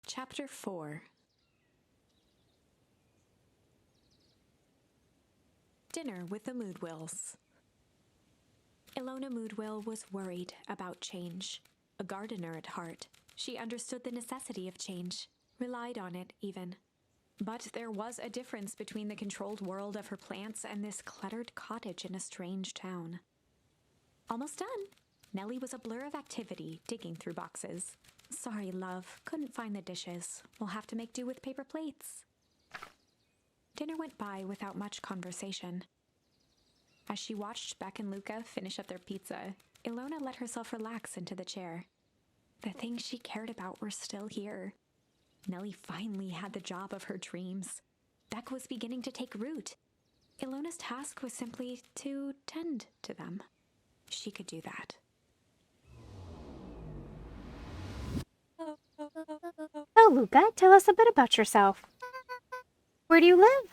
Chapter 4. Dinner with the Moodwills. Ilona Moodwill was worried about change. A gardener at heart, she understood the necessity of change, relied on it even. But there was a difference between the controlled world of her plants and this cluttered cottage in a strange town. Almost done. Nellie was a blur of activity, digging through boxes. Sorry, love, couldn't find the dishes. We'll have to make do with paper plates. Dinner went by without much conversation. As she watched Beck and Luca finish up their pizza, Ilona let herself relax into the chair. The things she cared about were still here. Nellie finally had the job of her dreams. Beck was beginning to take root. Ilona's task was simply to tend to them. She could do that. Oh, Luca, tell us a bit about yourself. Where do you live?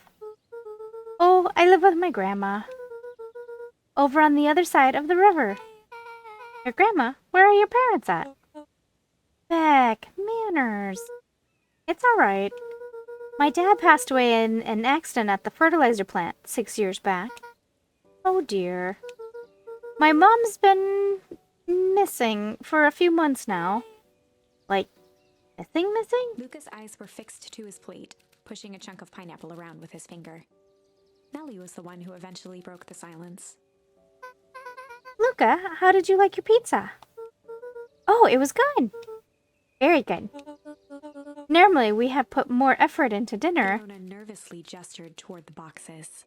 Oh, I live with my grandma. Over on the other side of the river. Your grandma? Where are your parents at? Beck, manners. It's all right. My dad passed away in an accident at the fertilizer plant 6 years back. Oh dear. My mom's been missing for a few months now. Like, missing? Luca's eyes were fixed to his plate, pushing a chunk of pineapple around with his finger. Nellie was the one who eventually broke the silence. Luca, how did you like your pizza? Oh, it was good. Very good. Normally, we have put more effort into dinner. Ilona nervously gestured toward the boxes.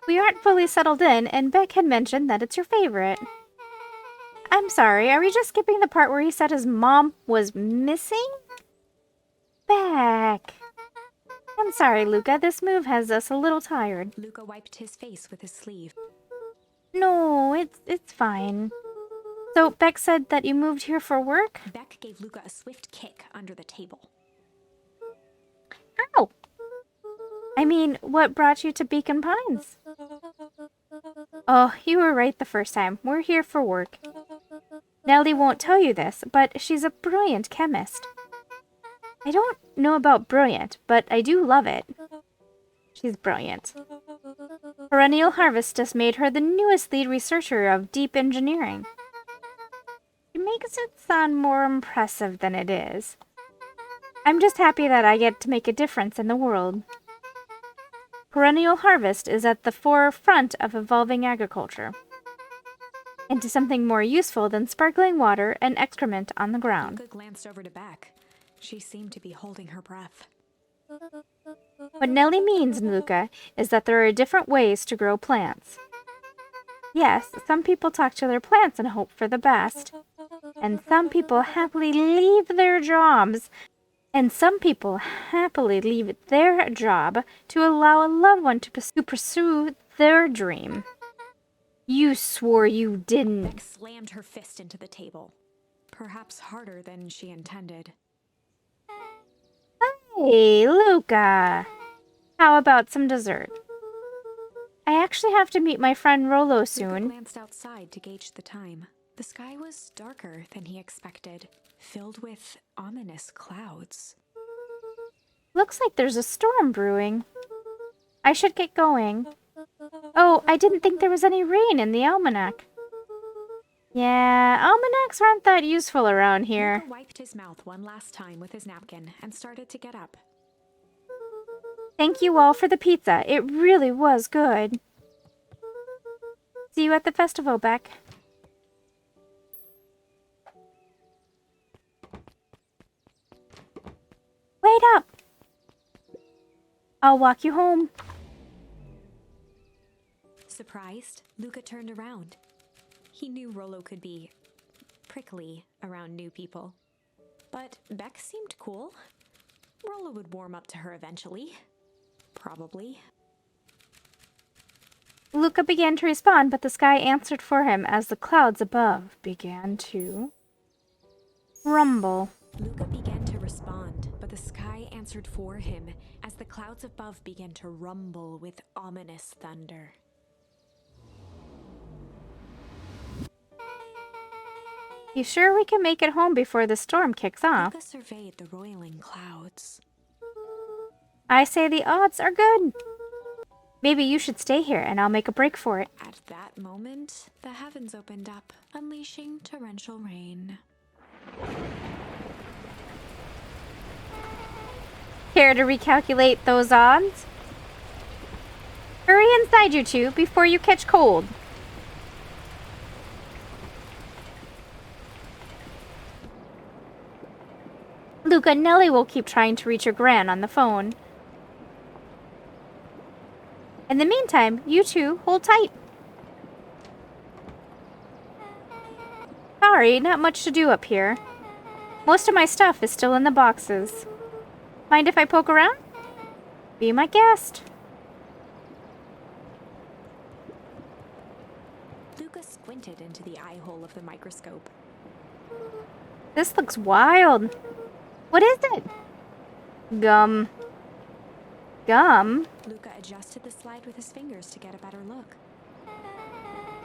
We aren't fully settled in, and Beck had mentioned that it's your favorite. I'm sorry, are we just skipping the part where he said his mom was missing? Beck. I'm sorry, Luca, this move has us a little tired. Luca wiped his face with his sleeve. No, it's fine. So, Beck said that you moved here for work? Beck gave Luca a swift kick under the table. Ow! I mean, what brought you to Beacon Pines? Oh, you were right the first time. We're here for work. Nellie won't tell you this, but she's a brilliant chemist. I don't know about brilliant, but I do love it. She's brilliant. Perennial Harvest just made her the newest lead researcher of deep engineering. It makes it sound more impressive than it is. I'm just happy that I get to make a difference in the world. Perennial Harvest is at the forefront of evolving agriculture into something more useful than sparkling water and excrement on the ground. Luca glanced over to Beck. She seemed to be holding her breath. What Nellie means, Luca, is that there are different ways to grow plants. Yes, some people talk to their plants and hope for the best. And some people happily leave their jobs. And some people happily leave their job to allow a loved one to pursue their dream. You swore you didn't. Beck slammed her fist into the table, perhaps harder than she intended. Hey, Luca. How about some dessert? I actually have to meet my friend Rollo soon. Luca glanced outside to gauge the time. The sky was darker than he expected, filled with ominous clouds. Looks like there's a storm brewing. I should get going. Oh, I didn't think there was any rain in the almanac. Yeah, almanacs aren't that useful around here. Luca wiped his mouth one last time with his napkin and started to get up. Thank you all for the pizza. It really was good. See you at the festival, Beck. Wait up! I'll walk you home. Surprised, Luca turned around. He knew Rollo could be prickly around new people. But Beck seemed cool. Rollo would warm up to her eventually. Probably. Luca began to respond, but the sky answered for him as the clouds above began to rumble. Luca began to respond, but the sky answered for him as the clouds above began to rumble with ominous thunder. You sure we can make it home before the storm kicks off? Luca surveyed the roiling clouds. I say the odds are good. Maybe you should stay here and I'll make a break for it. At that moment, the heavens opened up, unleashing torrential rain. Care to recalculate those odds? Hurry inside, you two, before you catch cold. Luca, Nellie will keep trying to reach her gran on the phone. In the meantime, you two hold tight. Sorry, not much to do up here. Most of my stuff is still in the boxes. Mind if I poke around? Be my guest. Luca squinted into the eye hole of the microscope. This looks wild. What is it? Gum. Gum? Luca adjusted the slide with his fingers to get a better look.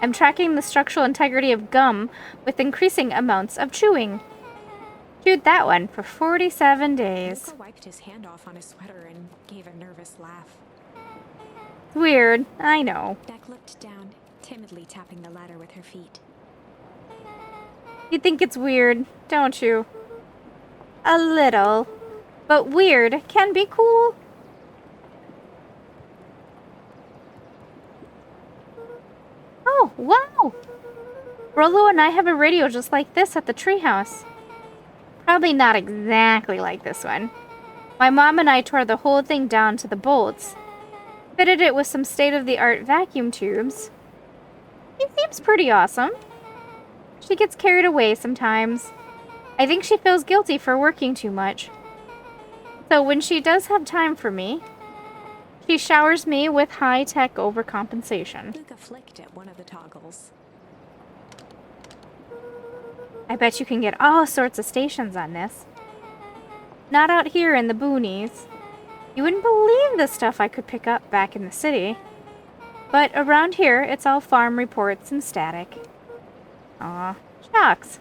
I'm tracking the structural integrity of gum with increasing amounts of chewing. Chewed that one for 47 days. Luca wiped his hand off on his sweater and gave a nervous laugh. Weird, I know. Beck looked down, timidly tapping the ladder with her feet. You think it's weird, don't you? A little. But weird can be cool. Oh, wow! Rollo and I have a radio just like this at the treehouse. Probably not exactly like this one. My mom and I tore the whole thing down to the bolts. Fitted it with some state-of-the-art vacuum tubes. It seems pretty awesome. She gets carried away sometimes. I think she feels guilty for working too much. So when she does have time for me, she showers me with high-tech overcompensation. Luca flicked at one of the toggles. I bet you can get all sorts of stations on this. Not out here in the boonies. You wouldn't believe the stuff I could pick up back in the city. But around here, it's all farm reports and static. Aw, shucks.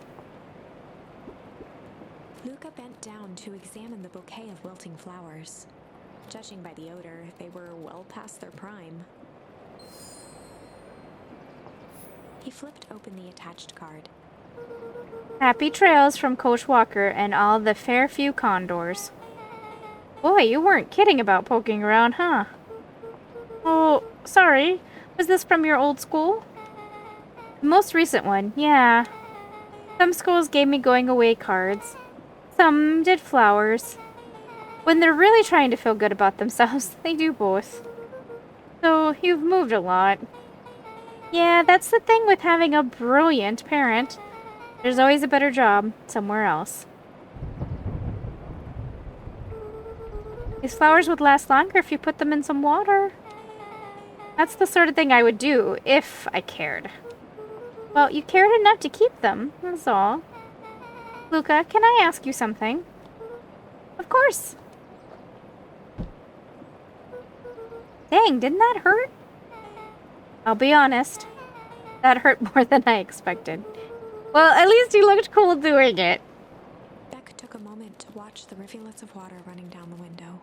Luca bent down to examine the bouquet of wilting flowers. Judging by the odor, they were well past their prime. He flipped open the attached card. Happy trails from Coach Walker and all the Fairview Condors. Boy, you weren't kidding about poking around, huh? Oh, sorry. Was this from your old school? The most recent one, yeah. Some schools gave me going away cards. Some did flowers. When they're really trying to feel good about themselves, they do both. So, you've moved a lot. Yeah, that's the thing with having a brilliant parent. There's always a better job somewhere else. These flowers would last longer if you put them in some water. That's the sort of thing I would do if I cared. Well, you cared enough to keep them, that's all. Luca, can I ask you something? Of course. Dang, didn't that hurt? I'll be honest. That hurt more than I expected. Well, at least you looked cool doing it. Beck took a moment to watch the rivulets of water running down the window.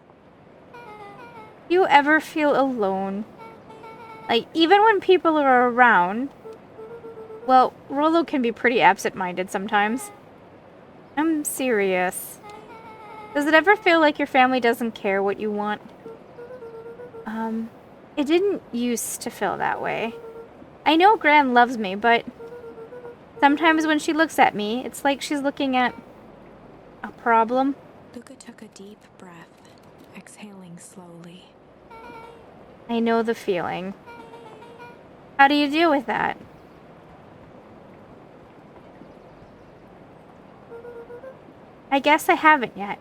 You ever feel alone? Like, even when people are around? Well, Rollo can be pretty absent-minded sometimes. I'm serious. Does it ever feel like your family doesn't care what you want? It didn't used to feel that way. I know Gran loves me, but sometimes when she looks at me, it's like she's looking at a problem. Luca took a deep breath, exhaling slowly. I know the feeling. How do you deal with that? I guess I haven't yet.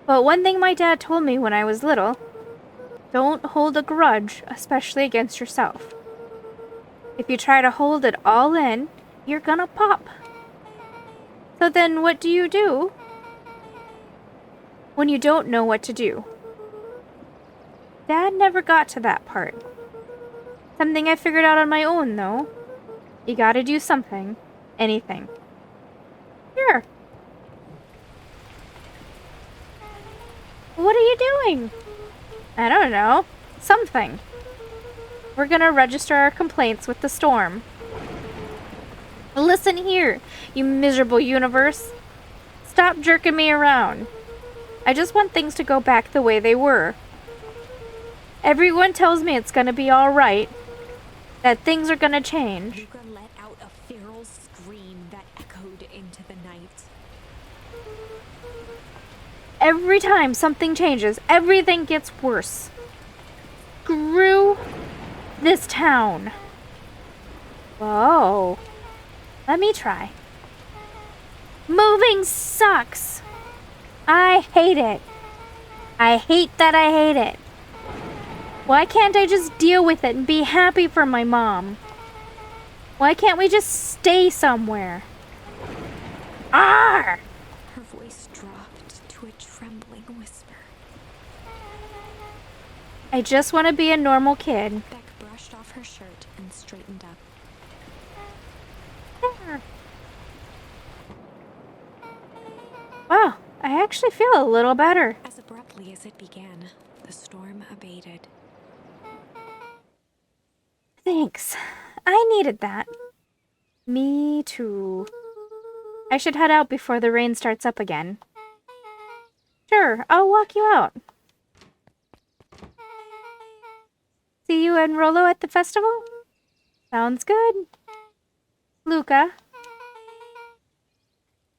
But one thing my dad told me when I was little, don't hold a grudge, especially against yourself. If you try to hold it all in, you're gonna pop. So then what do? When you don't know what to do? Dad never got to that part. Something I figured out on my own, though. You gotta do something. Anything. Here. What are you doing? I don't know. Something. We're gonna register our complaints with the storm. Listen here, you miserable universe. Stop jerking me around. I just want things to go back the way they were. Everyone tells me it's gonna be alright. That things are gonna change. Luca let out a feral scream that echoed into the night. Every time something changes, everything gets worse. Screw this town. Whoa. Let me try. Moving sucks. I hate it. I hate that I hate it. Why can't I just deal with it and be happy for my mom? Why can't we just stay somewhere? Arr! Her voice dropped to a trembling whisper. I just want to be a normal kid. Beck brushed off her shirt and straightened up. There. Wow, I actually feel a little better. As abruptly as it began, the storm abated. Thanks. I needed that. Me too. I should head out before the rain starts up again. Sure, I'll walk you out. See you and Rolo at the festival? Sounds good. Luca.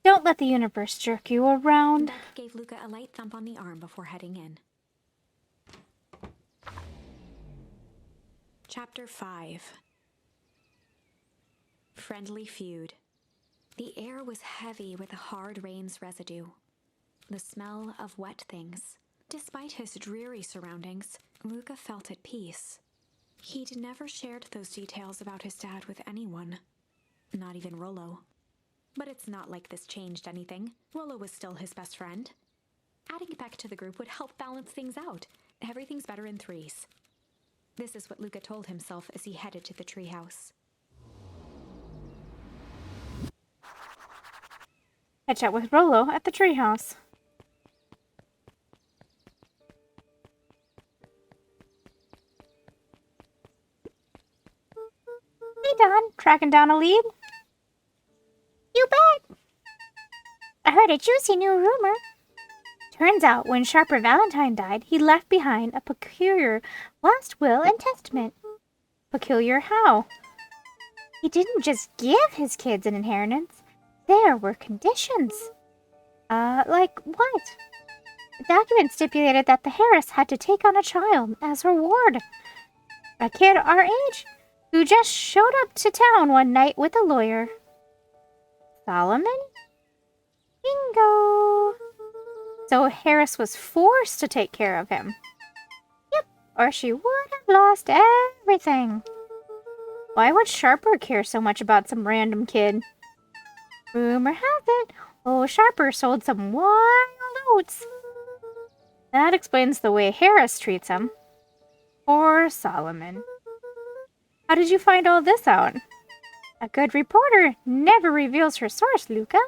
Don't let the universe jerk you around. Beck gave Luca a light thump on the arm before heading in. Chapter 5. Friendly Feud. The air was heavy with the hard rain's residue. The smell of wet things. Despite his dreary surroundings, Luca felt at peace. He'd never shared those details about his dad with anyone. Not even Rolo. But it's not like this changed anything. Rolo was still his best friend. Adding Beck to the group would help balance things out. Everything's better in threes. This is what Luca told himself as he headed to the treehouse. I chat with Rolo at the treehouse. Hey, Don. Tracking down a lead? You bet. I heard a juicy new rumor. Turns out when Sharper Valentine died, he left behind a peculiar last will and testament. Peculiar how? He didn't just give his kids an inheritance. There were conditions. Like what? The document stipulated that the Harris had to take on a child as reward. A kid our age who just showed up to town one night with a lawyer. Solomon? Bingo! So Harris was forced to take care of him. Yep, or she would have lost everything. Why would Sharper care so much about some random kid? Rumor has it, old Sharper sold some wild oats. That explains the way Harris treats him. Poor Solomon. How did you find all this out? A good reporter never reveals her source, Luca.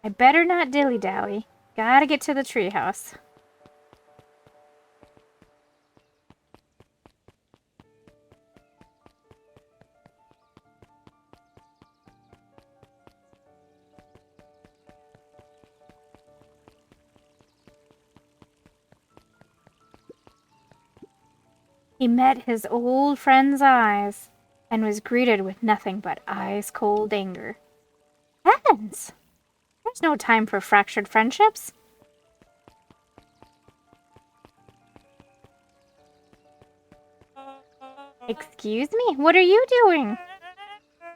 I better not dilly-dally. Gotta get to the treehouse. He met his old friend's eyes and was greeted with nothing but ice-cold anger. Heavens! There's no time for fractured friendships. Excuse me? What are you doing?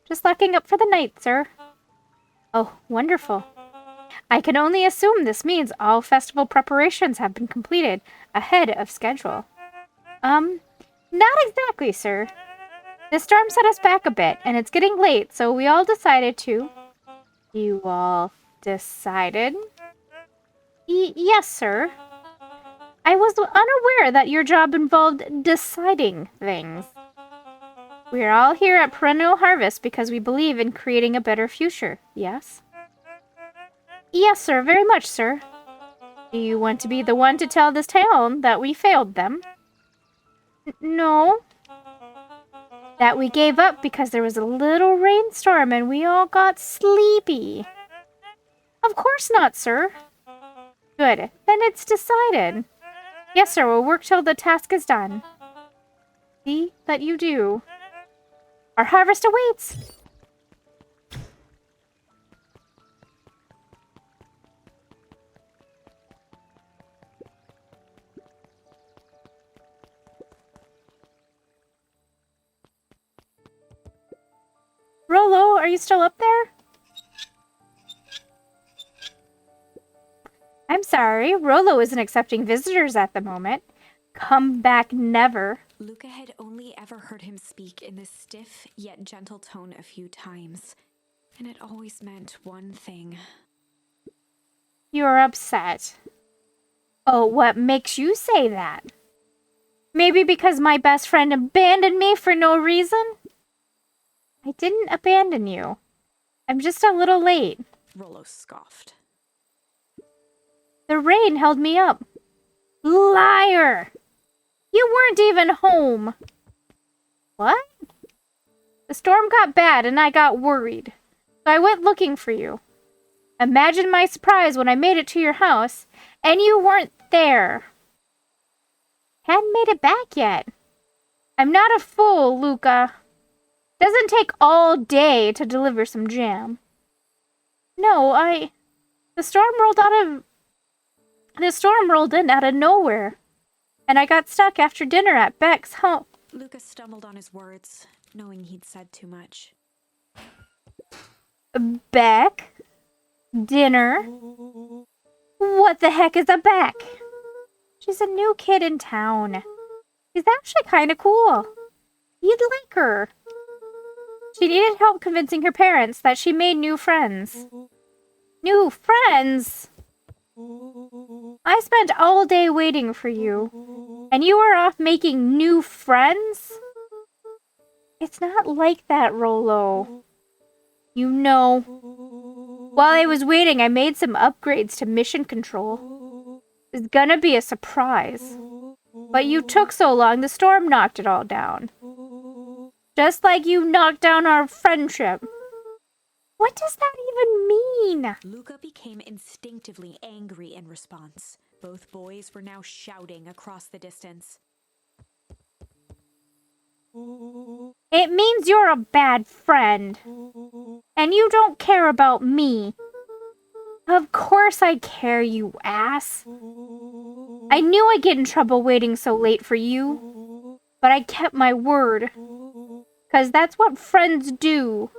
Just locking up for the night, sir. Oh, wonderful. I can only assume this means all festival preparations have been completed ahead of schedule. Not exactly, sir. The storm set us back a bit, and it's getting late, so we all decided to... You all decided? Yes, sir. I was unaware that your job involved deciding things. We are all here at Perennial Harvest because we believe in creating a better future, yes? Yes, sir, very much, sir. Do you want to be the one to tell this town that we failed them? No. That we gave up because there was a little rainstorm and we all got sleepy. Of course not, sir. Good. Then it's decided. Yes, sir, we'll work till the task is done. See that you do. Our harvest awaits. Rolo, are you still up there? I'm sorry, Rolo isn't accepting visitors at the moment. Come back never. Luca had only ever heard him speak in this stiff yet gentle tone a few times, and it always meant one thing. You're upset. Oh, what makes you say that? Maybe because my best friend abandoned me for no reason? I didn't abandon you. I'm just a little late. Rolo scoffed. The rain held me up. Liar! You weren't even home. What? The storm got bad and I got worried. So I went looking for you. Imagine my surprise when I made it to your house and you weren't there. Hadn't made it back yet. I'm not a fool, Luca. Doesn't take all day to deliver some jam. No, The storm rolled in out of nowhere. And I got stuck after dinner at Beck's home. Luca stumbled on his words, knowing he'd said too much. Beck? Dinner? What the heck is a Beck? She's a new kid in town. She's actually kind of cool. You'd like her. She needed help convincing her parents that she made new friends. New friends? I spent all day waiting for you, and you were off making new friends? It's not like that, Rolo. You know. While I was waiting, I made some upgrades to mission control. It's gonna be a surprise. But you took so long, the storm knocked it all down. Just like you knocked down our friendship. What does that even mean? Luca became instinctively angry in response. Both boys were now shouting across the distance. It means you're a bad friend. And you don't care about me. Of course I care, you ass. I knew I'd get in trouble waiting so late for you. But I kept my word. 'Cause that's what friends do.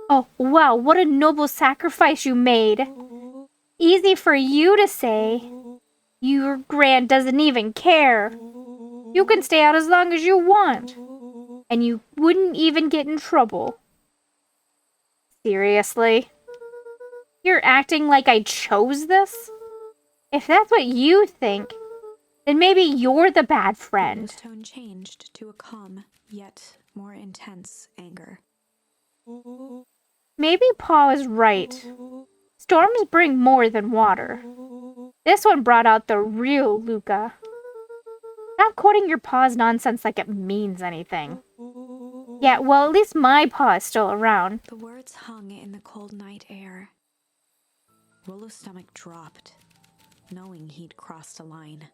Oh, wow, what a noble sacrifice you made. Easy for you to say. Your Grand doesn't even care. You can stay out as long as you want. And you wouldn't even get in trouble. Seriously? You're acting like I chose this? If that's what you think, then maybe you're the bad friend. His tone changed to a calm, yet more intense anger. Maybe Pa is right. Storms bring more than water. This one brought out the real Luca. Not quoting your Pa's nonsense like it means anything. Yeah, well, at least my Pa is still around. The words hung in the cold night air. Rolo's stomach dropped, knowing he'd crossed a line.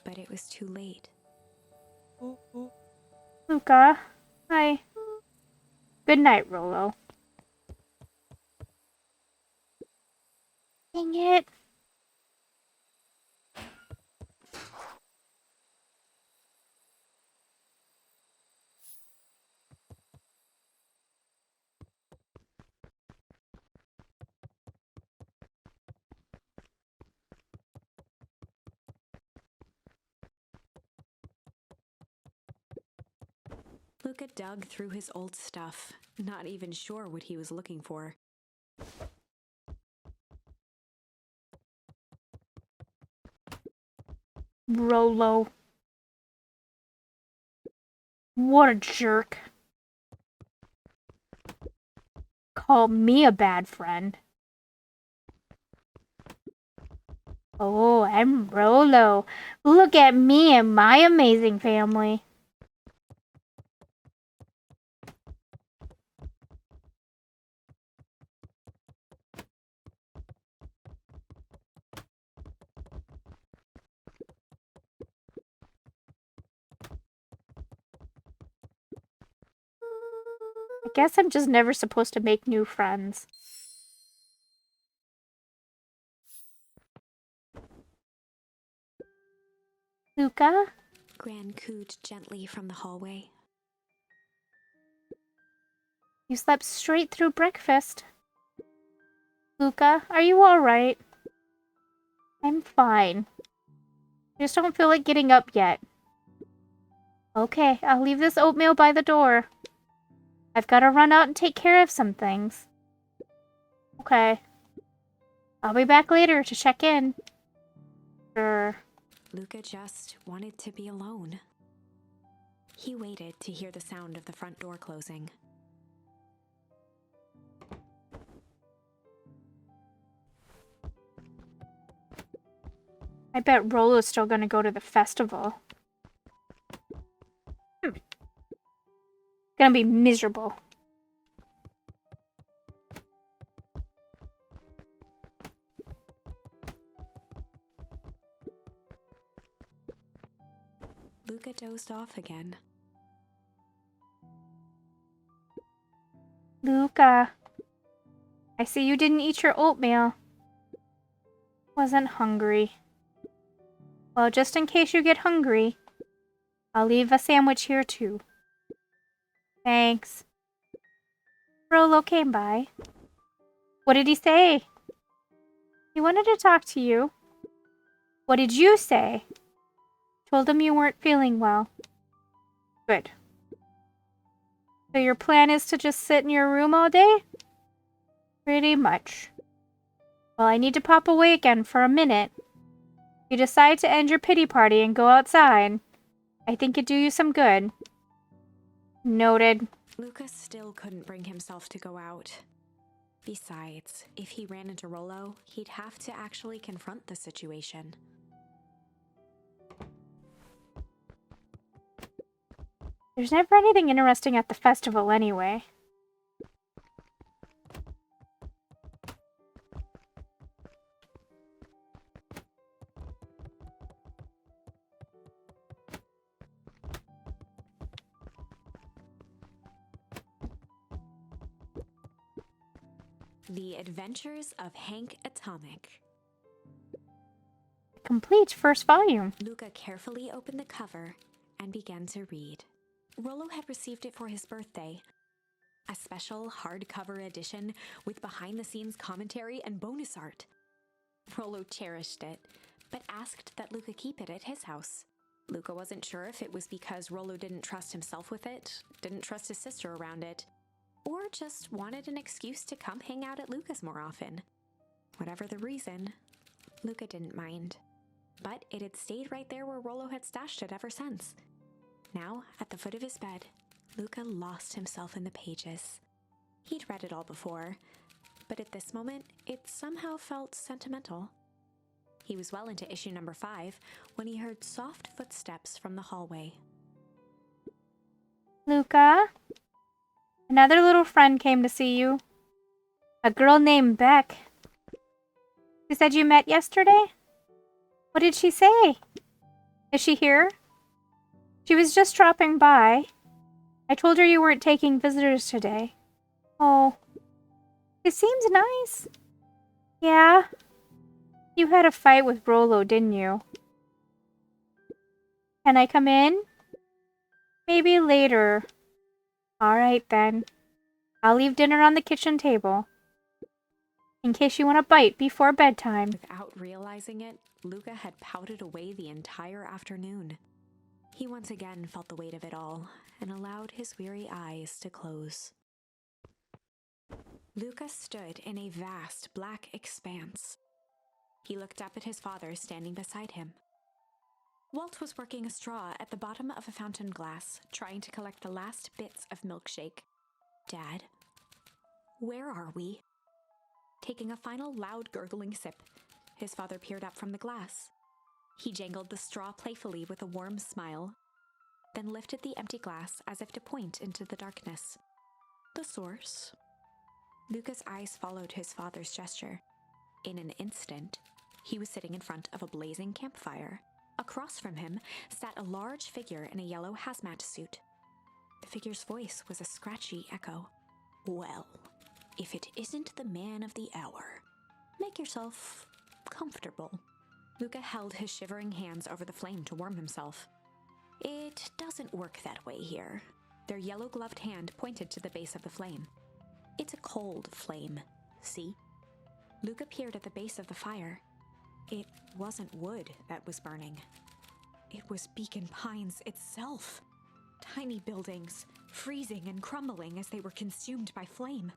But it was too late. Luca, Good night, Rolo. Dang it. Luca dug through his old stuff, not even sure what he was looking for. Rolo. What a jerk. Call me a bad friend. Oh, I'm Rolo. Look at me and my amazing family. I guess I'm just never supposed to make new friends. Luca? Gran cooed gently from the hallway. You slept straight through breakfast. Luca, are you alright? I'm fine. Just don't feel like getting up yet. Okay, I'll leave this oatmeal by the door. I've got to run out and take care of some things. Okay. I'll be back later to check in. Sure. Luca just wanted to be alone. He waited to hear the sound of the front door closing. I bet Rolo's still gonna go to the festival. Gonna be miserable. Luca dozed off again. Luca, I see you didn't eat your oatmeal. Wasn't hungry. Well, just in case you get hungry, I'll leave a sandwich here too. Thanks. Rolo came by. What did he say? He wanted to talk to you. What did you say? Told him you weren't feeling well. Good. So your plan is to just sit in your room all day? Pretty much. Well, I need to pop away again for a minute. You decide to end your pity party and go outside. I think it'd do you some good. Noted. Luca still couldn't bring himself to go out. Besides, if he ran into Rolo, he'd have to actually confront the situation. There's never anything interesting at the festival anyway. The Adventures of Hank Atomic. Complete first volume. Luca carefully opened the cover and began to read. Rolo had received it for his birthday. A special hardcover edition with behind-the-scenes commentary and bonus art. Rolo cherished it, but asked that Luca keep it at his house. Luca wasn't sure if it was because Rolo didn't trust himself with it, didn't trust his sister around it, or just wanted an excuse to come hang out at Luca's more often. Whatever the reason, Luca didn't mind. But it had stayed right there where Rolo had stashed it ever since. Now, at the foot of his bed, Luca lost himself in the pages. He'd read it all before, but at this moment, it somehow felt sentimental. He was well into issue number 5 when he heard soft footsteps from the hallway. Luca? Another little friend came to see you. A girl named Beck. She said you met yesterday? What did she say? Is she here? She was just dropping by. I told her you weren't taking visitors today. Oh. It seems nice. Yeah. You had a fight with Rolo, didn't you? Can I come in? Maybe later. Alright then. I'll leave dinner on the kitchen table. In case you want a bite before bedtime. Without realizing it, Luca had pouted away the entire afternoon. He once again felt the weight of it all and allowed his weary eyes to close. Luca stood in a vast black expanse. He looked up at his father standing beside him. Walt was working a straw at the bottom of a fountain glass, trying to collect the last bits of milkshake. Dad, where are we? Taking a final loud gurgling sip, his father peered up from the glass. He jangled the straw playfully with a warm smile, then lifted the empty glass as if to point into the darkness. The source. Luca's eyes followed his father's gesture. In an instant, he was sitting in front of a blazing campfire. Across from him sat a large figure in a yellow hazmat suit. The figure's voice was a scratchy echo. Well, if it isn't the man of the hour, make yourself comfortable. Luca held his shivering hands over the flame to warm himself. It doesn't work that way here. Their yellow-gloved hand pointed to the base of the flame. It's a cold flame, see? Luca peered at the base of the fire. It wasn't wood that was burning. It was Beacon Pines itself. Tiny buildings, freezing and crumbling as they were consumed by flame.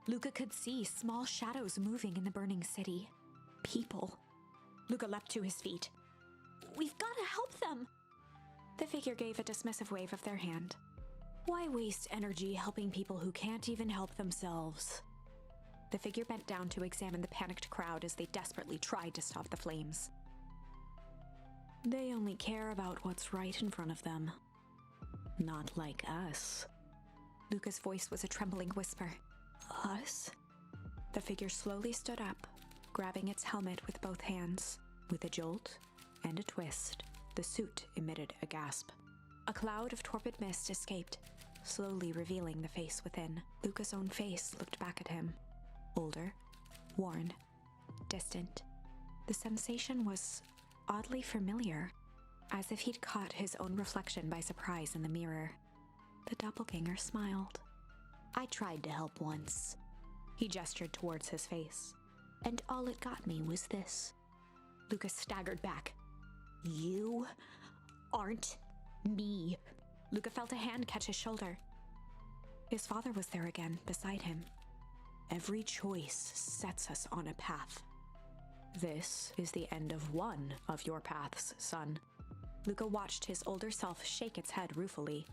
Luca could see small shadows moving in the burning city. People. Luca leapt to his feet. We've got to help them! The figure gave a dismissive wave of their hand. Why waste energy helping people who can't even help themselves? The figure bent down to examine the panicked crowd as they desperately tried to stop the flames. They only care about what's right in front of them. Not like us. Luca's voice was a trembling whisper. Us? The figure slowly stood up, grabbing its helmet with both hands. With a jolt and a twist, the suit emitted a gasp. A cloud of torpid mist escaped, slowly revealing the face within. Luca's own face looked back at him. Older, worn, distant. The sensation was oddly familiar, as if he'd caught his own reflection by surprise in the mirror. The doppelganger smiled. I tried to help once. He gestured towards his face. And all it got me was this. Lucas staggered back. You aren't me. Luca felt a hand catch his shoulder. His father was there again, beside him. Every choice sets us on a path. This is the end of one of your paths, son. Luca watched his older self shake its head ruefully,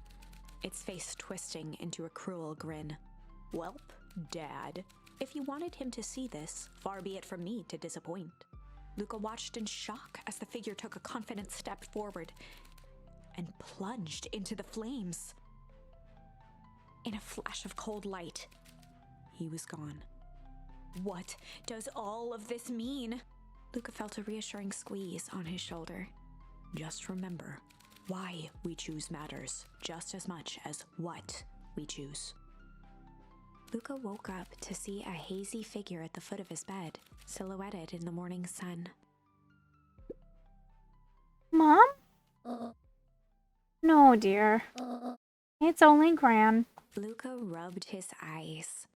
its face twisting into a cruel grin. Welp, Dad, if you wanted him to see this, far be it from me to disappoint. Luca watched in shock as the figure took a confident step forward and plunged into the flames. In a flash of cold light, he was gone. What does all of this mean? Luca felt a reassuring squeeze on his shoulder. Just remember, why we choose matters just as much as what we choose. Luca woke up to see a hazy figure at the foot of his bed, silhouetted in the morning sun. Mom? No, dear. It's only Gran. Luca rubbed his eyes.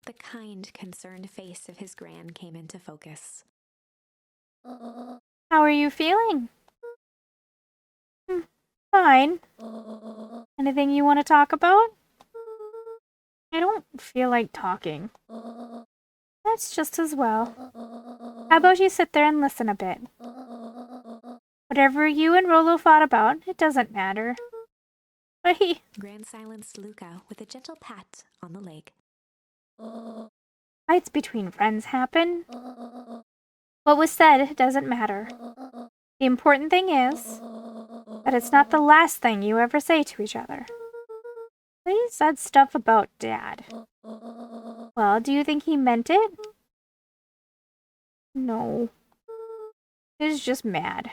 The kind, concerned face of his gran came into focus. How are you feeling? Fine. Anything you want to talk about? I don't feel like talking. That's just as well. How about you sit there and listen a bit? Whatever you and Rolo fought about, it doesn't matter. Gran silenced Luca with a gentle pat on the leg. Fights between friends happen. What was said doesn't matter. The important thing is that it's not the last thing you ever say to each other. He said stuff about Dad. Well, do you think he meant it? No. He's just mad.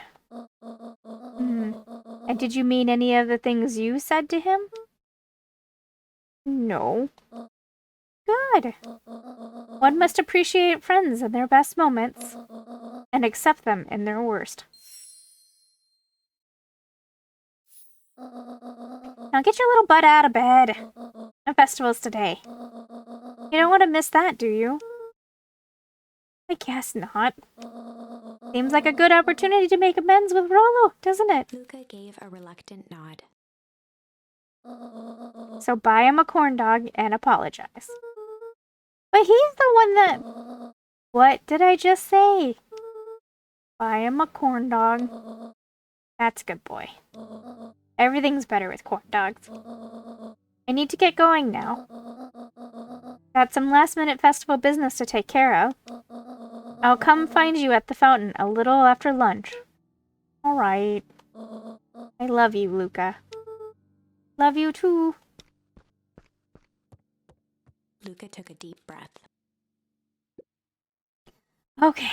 And did you mean any of the things you said to him? No. Good. One must appreciate friends in their best moments and accept them in their worst. Now get your little butt out of bed. The festival's today. You don't want to miss that, do you? I guess not. Seems like a good opportunity to make amends with Rolo, doesn't it? Luca gave a reluctant nod. So buy him a corn dog and apologize. But he's the one that... What did I just say? Buy him a corn dog. That's a good boy. Everything's better with corn dogs. I need to get going now. Got some last-minute festival business to take care of. I'll come find you at the fountain a little after lunch. All right. I love you, Luca. Love you too. Luca took a deep breath. Okay.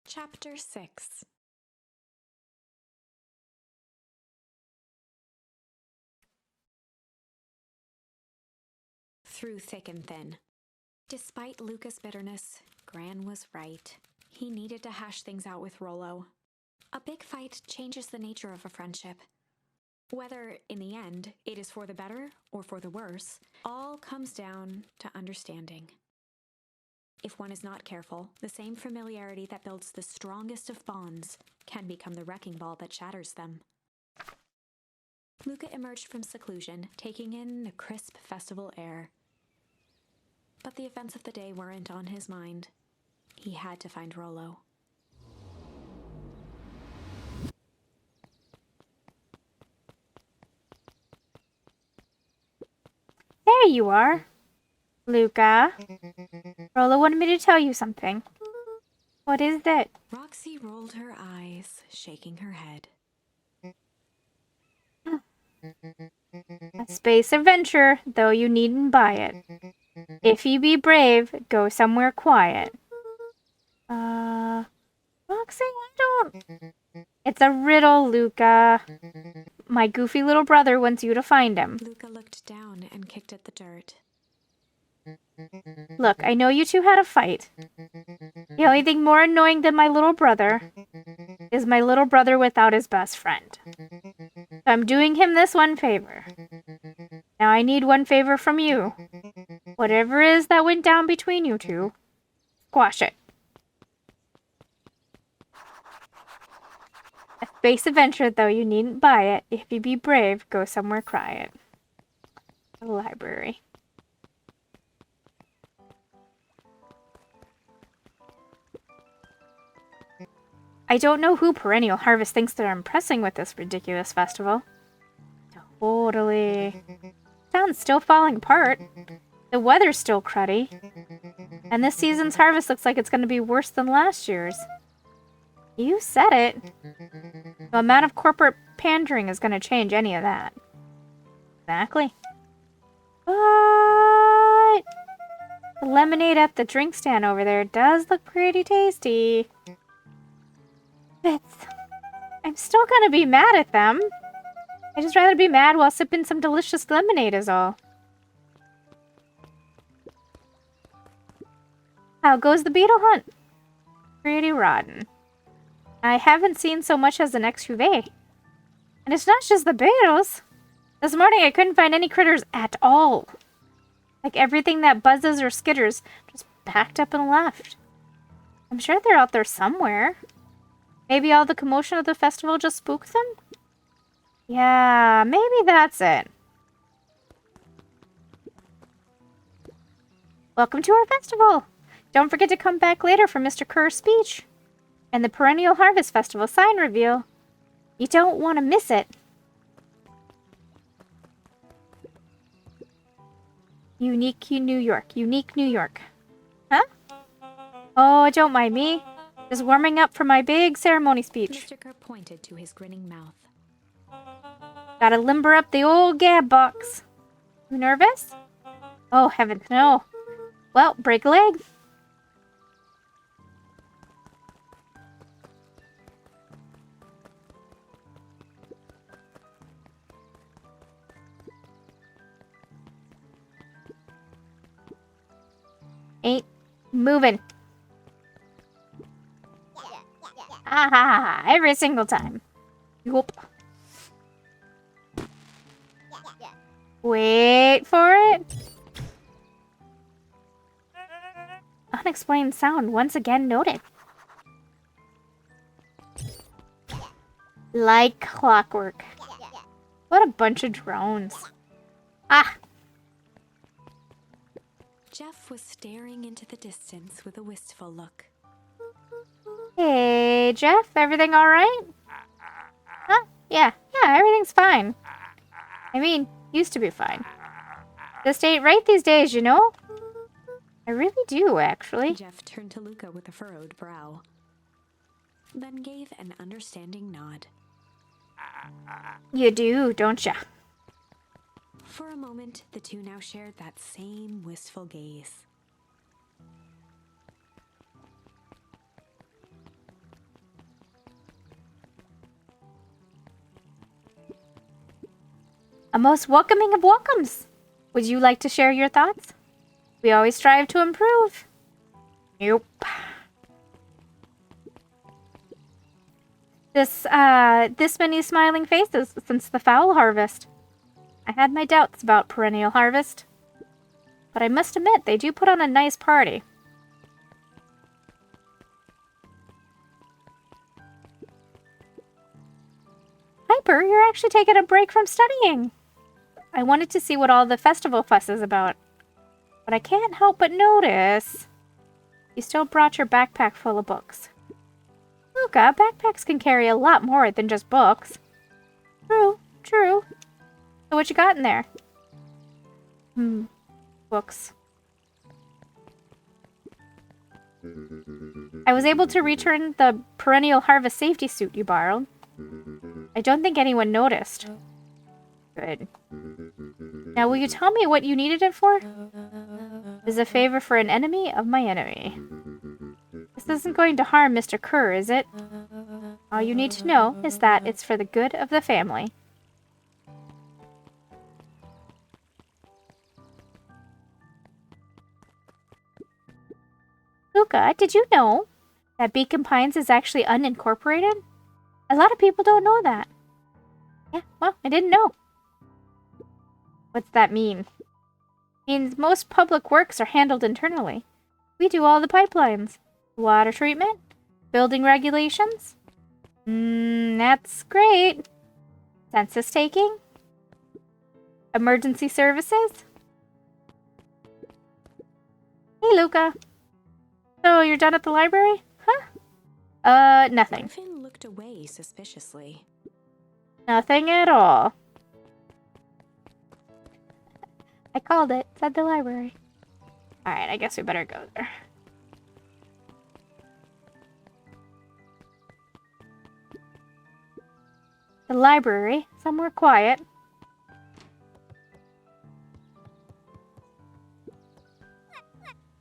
Chapter 6. Through thick and thin. Despite Luca's bitterness, Gran was right. He needed to hash things out with Rollo. A big fight changes the nature of a friendship. Whether, in the end, it is for the better or for the worse, all comes down to understanding. If one is not careful, the same familiarity that builds the strongest of bonds can become the wrecking ball that shatters them. Luca emerged from seclusion, taking in the crisp festival air. But the events of the day weren't on his mind. He had to find Rollo. There you are. Luca. Rollo wanted me to tell you something. What is that? Roxy rolled her eyes, shaking her head. A space adventure, though you needn't buy it. If you be brave, go somewhere quiet. Roxy, I don't... It's a riddle, Luca. My goofy little brother wants you to find him. Luca looked down and kicked at the dirt. Look, I know you two had a fight. The only thing more annoying than my little brother is my little brother without his best friend. So I'm doing him this one favor. Now I need one favor from you. Whatever it is that went down between you two, squash it. A space adventure, though you needn't buy it. If you be brave, go somewhere quiet. The library. I don't know who Perennial Harvest thinks they're impressing with this ridiculous festival. Totally. Town's still falling apart. The weather's still cruddy. And this season's harvest looks like it's going to be worse than last year's. You said it. The amount of corporate pandering is going to change any of that. Exactly. But the lemonade at the drink stand over there does look pretty tasty. I'm still gonna be mad at them. I'd just rather be mad while sipping some delicious lemonade is all. How goes the beetle hunt? Pretty rotten. I haven't seen so much as the next cuvee. And it's not just the beetles. This morning I couldn't find any critters at all. Like everything that buzzes or skitters just packed up and left. I'm sure they're out there somewhere. Maybe all the commotion of the festival just spooked them? Yeah, maybe that's it. Welcome to our festival! Don't forget to come back later for Mr. Kerr's speech. And the Perennial Harvest Festival sign reveal. You don't want to miss it. Unique New York. Unique New York. Huh? Oh, don't mind me. Just warming up for my big ceremony speech. Mr. Kerr pointed to his grinning mouth. Gotta limber up the old gab box. You nervous? Oh, heavens, no. Well, break a leg. Ain't moving. Ha ha ha, every single time. Whoop. Wait for it. Unexplained sound once again noted. Like clockwork. What a bunch of drones. Ah! Jeff was staring into the distance with a wistful look. Hey, Jeff, everything all right? Huh? Yeah, everything's fine. I mean, used to be fine. Just ain't right these days, you know? I really do, actually. Jeff turned to Luca with a furrowed brow, then gave an understanding nod. You do, don't ya? For a moment, the two now shared that same wistful gaze. A most welcoming of welcomes. Would you like to share your thoughts? We always strive to improve. Nope. This many smiling faces since the fowl harvest. I had my doubts about perennial harvest. But I must admit, they do put on a nice party. Piper, you're actually taking a break from studying. I wanted to see what all the festival fuss is about. But I can't help but notice you still brought your backpack full of books. Luca, backpacks can carry a lot more than just books. True. So what you got in there? Books. I was able to return the perennial harvest safety suit you borrowed. I don't think anyone noticed. Good. Now, will you tell me what you needed it for? As a favor for an enemy of my enemy. This isn't going to harm Mr. Kerr, is it? All you need to know is that it's for the good of the family. Luca, did you know that Beacon Pines is actually unincorporated? A lot of people don't know that. Yeah, well, I didn't know. What's that mean? It means most public works are handled internally. We do all the pipelines. Water treatment? Building regulations? That's great. Census taking? Emergency services? Hey, Luca. So, you're done at the library? Huh? Nothing. Griffin looked away suspiciously. Nothing at all. I called it. Said the library. Alright, I guess we better go there. The library. Somewhere quiet.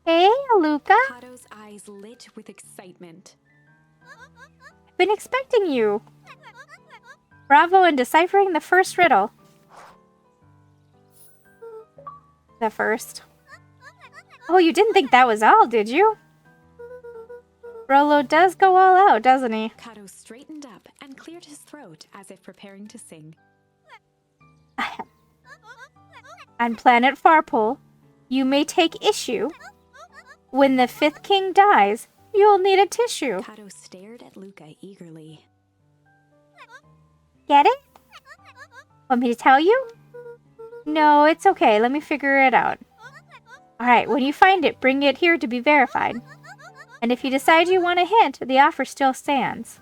Hey, Luca. Kato's eyes lit with excitement. I've been expecting you. Bravo in deciphering the first riddle. The first. Oh, you didn't think that was all, did you? Rolo does go all out, doesn't he? Kato straightened up and cleared his throat as if preparing to sing. On planet Farpole, you may take issue. When the fifth king dies, you'll need a tissue. Kato stared at Luca eagerly. Get it? Want me to tell you? No, it's okay. Let me figure it out. Alright, when you find it, bring it here to be verified. And if you decide you want a hint, the offer still stands.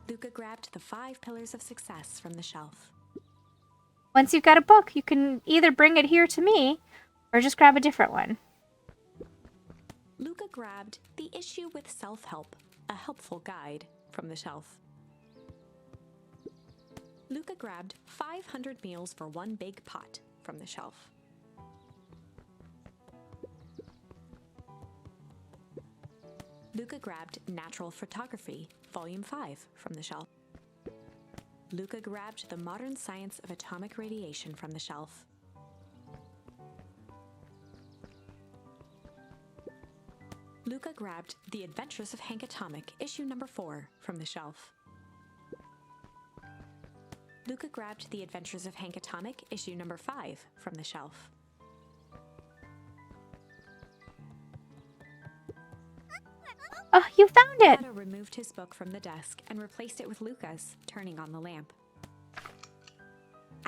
Luca grabbed the 5 pillars of success from the shelf. Once you've got a book, you can either bring it here to me, or just grab a different one. Luca grabbed The Issue with Self-Help, a helpful guide, from the shelf. Luca grabbed 500 meals for one big pot from the shelf. Luca grabbed Natural Photography, Volume 5, from the shelf. Luca grabbed The Modern Science of Atomic Radiation from the shelf. Luca grabbed The Adventures of Hank Atomic, issue number 4, from the shelf. Luca grabbed The Adventures of Hank Atomic, issue number 5, from the shelf. Oh, you found it! Kato removed his book from the desk and replaced it with Luca's, turning on the lamp.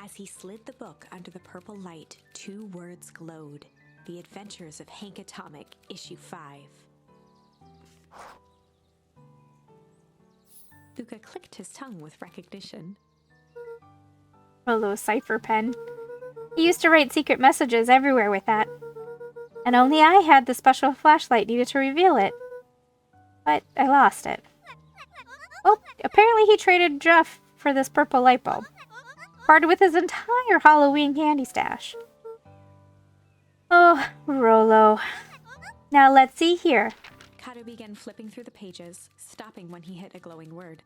As he slid the book under the purple light, 2 words glowed. The Adventures of Hank Atomic, Issue 5. Luca clicked his tongue with recognition. Rollo's cipher pen. He used to write secret messages everywhere with that. And only I had the special flashlight needed to reveal it. But I lost it. Well, apparently he traded Jeff for this purple light bulb. Parted with his entire Halloween candy stash. Oh, Rollo. Now let's see here. Kato began flipping through the pages, stopping when he hit a glowing word.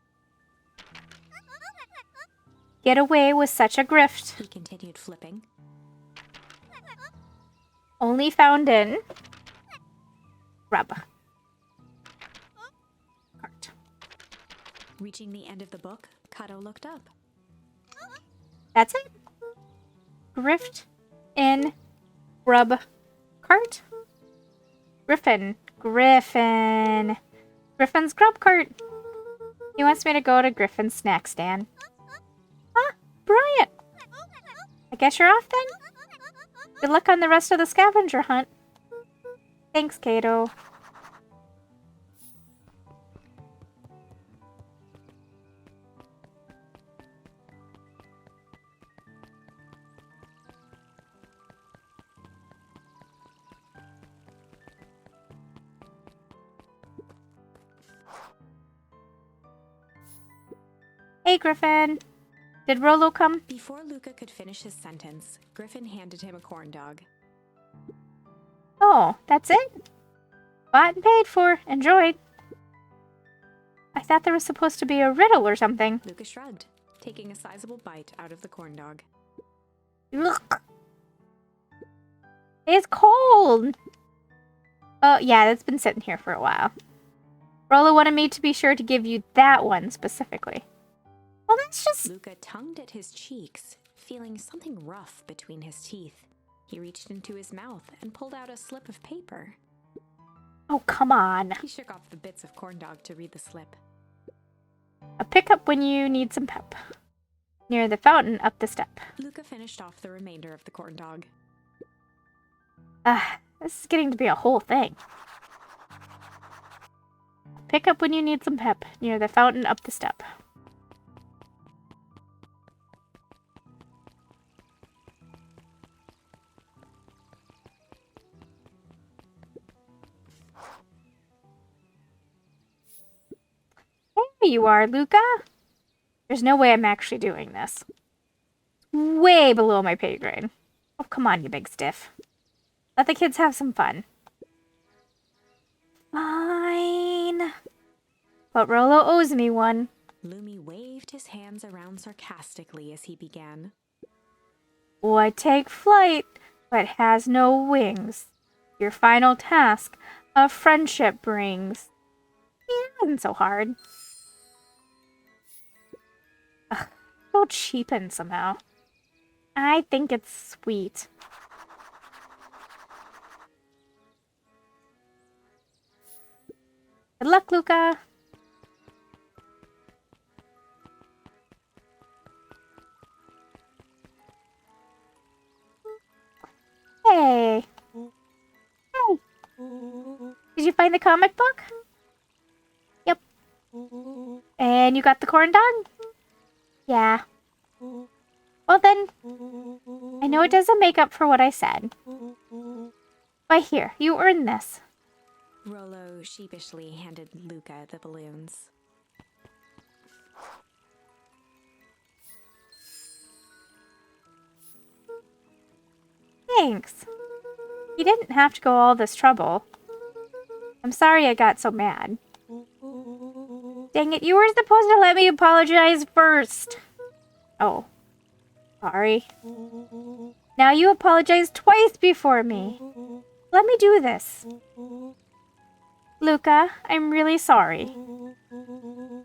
Get away with such a grift. He continued flipping. Only found in... Rub. Cart. Reaching the end of the book, Kato looked up. That's it? Grift in Grub Cart? Griffin. Griffin's Grub Cart. He wants me to go to Griffin's snack stand. Ah, Bryant. I guess you're off then? Good luck on the rest of the scavenger hunt. Thanks, Kato. Hey, Griffin. Did Rollo come? Before Luca could finish his sentence, Griffin handed him a corn dog. Oh, that's it? Bought and paid for. Enjoyed. I thought there was supposed to be a riddle or something. Luca shrugged, taking a sizable bite out of the corn dog. Ugh. It's cold. Oh, yeah, that's been sitting here for a while. Rollo wanted me to be sure to give you that one specifically. Well, that's just... Luca tongued at his cheeks, feeling something rough between his teeth. He reached into his mouth and pulled out a slip of paper. Oh, come on. He shook off the bits of corn dog to read the slip. A pickup when you need some pep. Near the fountain, up the step. Luca finished off the remainder of the corn dog. This is getting to be a whole thing. Pick up when you need some pep. Near the fountain, up the step. There you are, Luca. There's no way I'm actually doing this. Way below my pay grade. Oh, come on, you big stiff. Let the kids have some fun. Fine. But Rollo owes me one. Lumi waved his hands around sarcastically as he began. What take flight, but has no wings. Your final task, a friendship brings. It wasn't so hard. Ugh, so cheapened somehow. I think it's sweet. Good luck, Luca. Hey. Hey. Did you find the comic book? Yep. And you got the corn dog? Yeah. Well then, I know it doesn't make up for what I said. But here, you earned this. Rollo sheepishly handed Luca the balloons. Thanks. You didn't have to go all this trouble. I'm sorry I got so mad. Dang it, you were supposed to let me apologize first. Oh. Sorry. Now you apologized twice before me. Let me do this. Luca, I'm really sorry.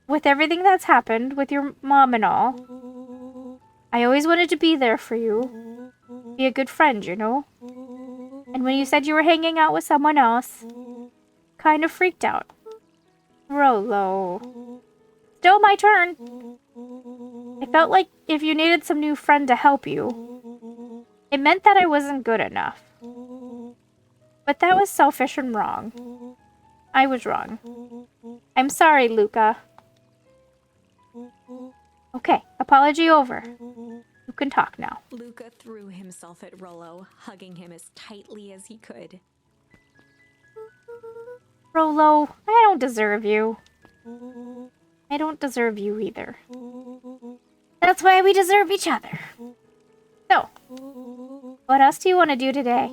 With everything that's happened with your mom and all, I always wanted to be there for you. Be a good friend, you know? And when you said you were hanging out with someone else, kind of freaked out. Rolo. Still my turn. I felt like if you needed some new friend to help you, it meant that I wasn't good enough. But that was selfish and wrong. I was wrong. I'm sorry, Luca. Okay, apology over. You can talk now. Luca threw himself at Rollo, hugging him as tightly as he could. Rolo, I don't deserve you. I don't deserve you either. That's why we deserve each other. So, what else do you want to do today?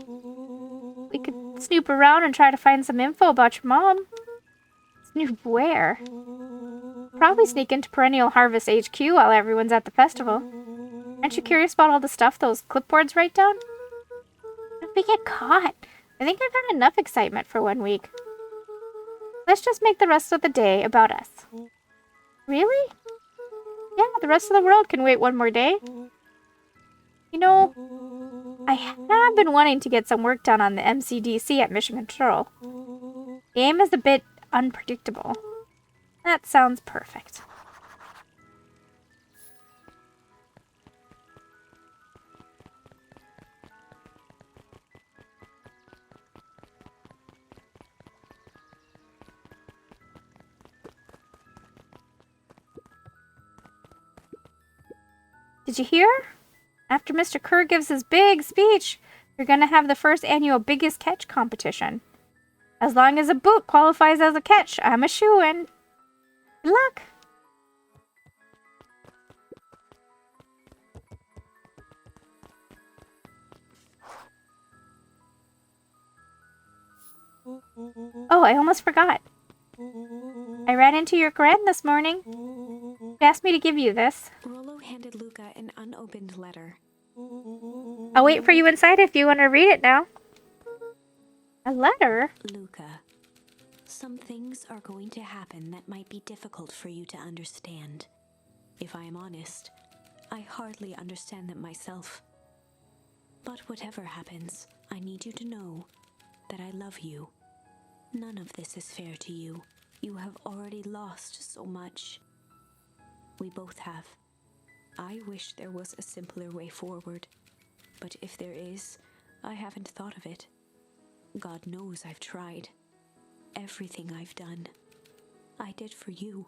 We could snoop around and try to find some info about your mom. Snoop where? Probably sneak into Perennial Harvest HQ while everyone's at the festival. Aren't you curious about all the stuff those clipboards write down? What if we get caught? I think I've had enough excitement for 1 week. Let's just make the rest of the day about us. Really? Yeah, the rest of the world can wait 1 more day. You know, I have been wanting to get some work done on the MCDC at Mission Control. The game is a bit unpredictable. That sounds perfect. Did you hear? After Mr. Kerr gives his big speech, you're going to have the first annual Biggest Catch competition. As long as a boot qualifies as a catch, I'm a shoo-in. Good luck. Oh, I almost forgot. I ran into your gran this morning. She asked me to give you this. Rollo handed Luca an unopened letter. I'll wait for you inside if you want to read it now. A letter? Luca, some things are going to happen that might be difficult for you to understand. If I am honest, I hardly understand them myself. But whatever happens, I need you to know that I love you. None of this is fair to you. You have already lost so much. We both have. I wish there was a simpler way forward. But if there is, I haven't thought of it. God knows I've tried. Everything I've done, I did for you.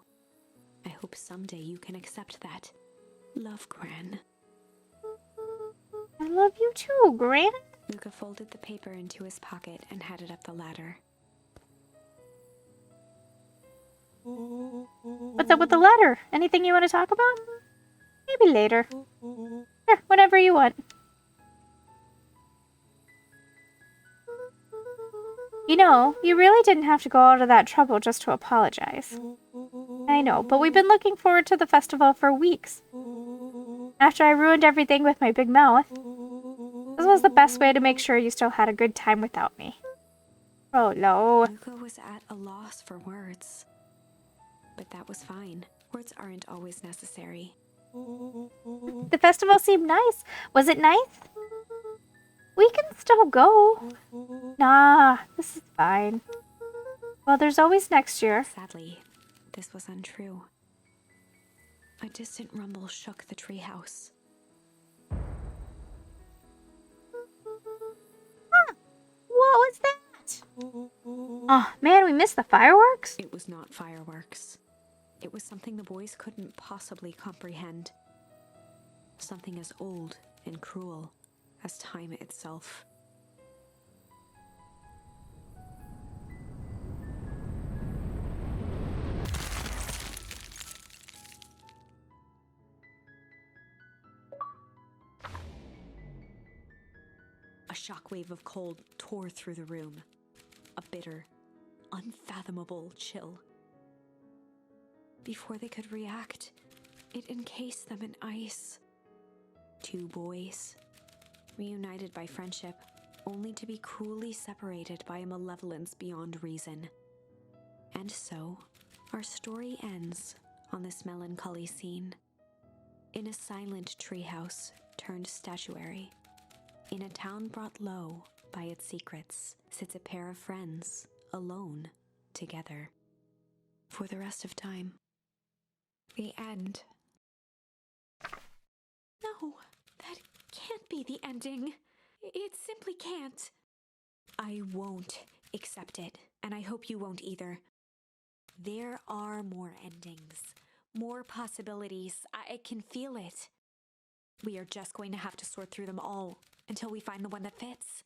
I hope someday you can accept that. Love, Gran. I love you too, Gran. Luca folded the paper into his pocket and headed up the ladder. What's up with the letter? Anything you want to talk about? Maybe later. Sure, whenever you want. You know, you really didn't have to go out of that trouble just to apologize. I know, but we've been looking forward to the festival for weeks. After I ruined everything with my big mouth, this was the best way to make sure you still had a good time without me. Oh, no. Luca was at a loss for words. But that was fine. Words aren't always necessary. The festival seemed nice. Was it nice? We can still go. Nah, this is fine. Well, there's always next year. Sadly, this was untrue. A distant rumble shook the treehouse. Huh. What was that? Oh, man, we missed the fireworks? It was not fireworks. It was something the boys couldn't possibly comprehend. Something as old and cruel as time itself. A shockwave of cold tore through the room. A bitter, unfathomable chill. Before they could react, it encased them in ice. 2 boys, reunited by friendship, only to be cruelly separated by a malevolence beyond reason. And so, our story ends on this melancholy scene. In a silent treehouse turned statuary, in a town brought low by its secrets, sits a pair of friends, alone, together. for the rest of time. The end. No, that can't be the ending. It simply can't. I won't accept it, and I hope you won't either. There are more endings, more possibilities. I can feel it. We are just going to have to sort through them all until we find the one that fits.